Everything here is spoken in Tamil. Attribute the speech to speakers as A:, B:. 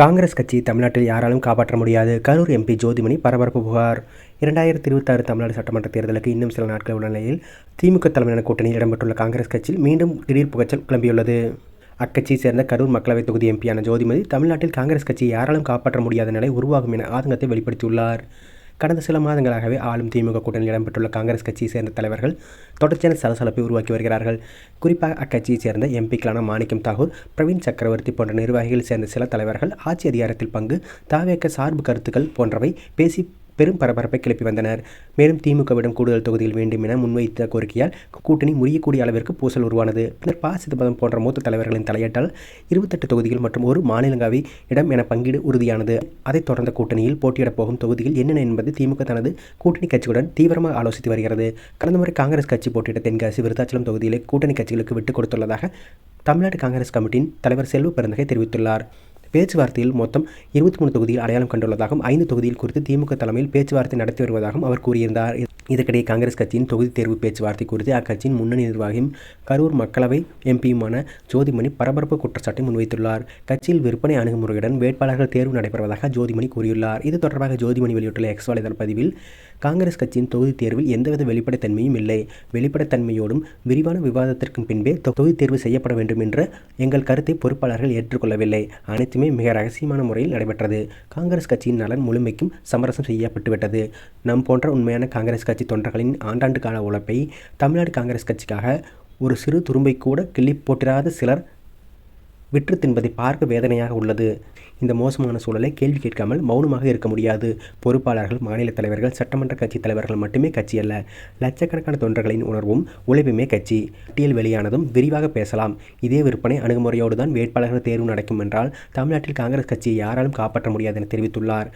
A: காங்கிரஸ் கட்சி தமிழ்நாட்டில் யாராலும் காப்பாற்ற முடியாது. கரூர் எம்பி ஜோதிமணி பரபரப்பு புகார். 2026 தமிழ்நாடு சட்டமன்ற தேர்தலுக்கு இன்னும் சில நாட்கள் உள்ள நிலையில் திமுக தலைமையிலான கூட்டணியில் இடம்பெற்றுள்ள காங்கிரஸ் கட்சியில் மீண்டும் திடீர் புகைச்சல் கிளம்பியுள்ளது. அக்கட்சியை சேர்ந்த கரூர் மக்களவைத் தொகுதி எம்பியான ஜோதிமணி தமிழ்நாட்டில் காங்கிரஸ் கட்சியை யாராலும் காப்பாற்ற முடியாத நிலை உருவாகும் என ஆதங்கத்தை வெளிப்படுத்தியுள்ளார். கடந்த சில மாதங்களாகவே ஆளும் திமுக கூட்டணியில் இடம்பெற்றுள்ள காங்கிரஸ் கட்சியை சேர்ந்த தலைவர்கள் தொடர்ச்சியான சலசலப்பை உருவாக்கி வருகிறார்கள். குறிப்பாக அக்கட்சியைச் சேர்ந்த எம்பிக்களான மாணிக்கம் தாகூர், பிரவீன் சக்கரவர்த்தி போன்ற நிர்வாகிகள் சேர்ந்த சில தலைவர்கள் ஆட்சி அதிகாரத்தில் பங்கு, தாவேக சார்பு கருத்துக்கள் போன்றவை பேசி பெரும் பரபரப்பை கிளப்பி வந்தனர். மேலும் திமுகவிடம் கூடுதல் தொகுதிகள் வேண்டும் என முன்வைத்த கோரிக்கையால் கூட்டணி முறியக்கூடிய அளவிற்கு பூசல் உருவானது. பின்னர் ப. சிதம்பரம் போன்ற மூத்த தலைவர்களின் தலையீட்டால் 28 தொகுதிகள் மற்றும் ஒரு மாநிலங்களவை இடம் என பங்கீடு உறுதியானது. அதைத் தொடர்ந்த கூட்டணியில் போட்டியிடப் போகும் தொகுதிகள் என்னென்ன என்பது திமுக தனது கூட்டணி கட்சிகளுடன் தீவிரமாக ஆலோசித்து வருகிறது. கடந்த முறை காங்கிரஸ் கட்சி போட்டியிட்ட தென்காசி, விருத்தாச்சலம் தொகுதிகளை கூட்டணி கட்சிகளுக்கு விட்டுக் கொடுத்துள்ளதாக தமிழ்நாடு காங்கிரஸ் கமிட்டியின் தலைவர் செல்வ பெருந்தகை தெரிவித்துள்ளார். பேச்சுவார்த்தையில் மொத்தம் 23 தொகுதியில் அடையாளம் கண்டுள்ளதாகவும் 5 தொகுதியில் குறித்து திமுக தலைமையில் பேச்சுவார்த்தை நடத்தி வருவதாகவும் அவர் கூறியிருந்தார். இதற்கிடையே காங்கிரஸ் கட்சியின் தொகுதி தேர்வு பேச்சுவார்த்தை குறித்து அக்கட்சியின் முன்னணி நிர்வாகியும் கரூர் மக்களவை எம்பியுமான ஜோதிமணி பரபரப்பு குற்றச்சாட்டை முன்வைத்துள்ளார். கட்சியில் விற்பனை அணுகுமுறையுடன் வேட்பாளர்கள் தேர்வு நடைபெறுவதாக ஜோதிமணி கூறியுள்ளார். இது தொடர்பாக ஜோதிமணி வெளியிட்டுள்ள எக்ஸ் வலைதள பதிவில், காங்கிரஸ் கட்சியின் தொகுதி தேர்வில் எந்தவித வெளிப்படைத்தன்மையும் இல்லை. வெளிப்படைத்தன்மையோடும் விரிவான விவாதத்திற்கு பின்பே தொகுதி தேர்வு செய்யப்பட வேண்டும் என்ற எங்கள் கருத்தை பொறுப்பாளர்கள் ஏற்றுக்கொள்ளவில்லை. அனைத்துமே மிக ரகசியமான முறையில் நடைபெற்றது. காங்கிரஸ் கட்சியின் நலன் முழுமைக்கும் சமரசம் செய்யப்பட்டுவிட்டது. நம் போன்ற உண்மையான காங்கிரஸ் கட்சி தொண்டர்களின் ஆண்டாண்டு கால உழைப்பை தமிழ்நாடு காங்கிரஸ் கட்சிக்காக ஒரு சிறு துரும்பை கூட கிள்ளி போட்டிராத சிலர் விற்று தின்பதை பார்க்க வேதனையாக உள்ளது. இந்த மோசமான சூழலை கேள்வி கேட்காமல் மௌனமாக இருக்க முடியாது. பொறுப்பாளர்கள், மாநில தலைவர்கள், சட்டமன்ற கட்சி தலைவர்கள் மட்டுமே கட்சி அல்ல. லட்சக்கணக்கான தொண்டர்களின் உணர்வும் உழைப்புமே கட்சி. பட்டியல் வெளியானதும் விரிவாக பேசலாம். இதே விற்பனை அணுகுமுறையோடு தான் வேட்பாளர்கள் தேர்வு நடக்கும் என்றால் தமிழ்நாட்டில் காங்கிரஸ் கட்சியை யாராலும் காப்பாற்ற முடியாது என தெரிவித்துள்ளார்.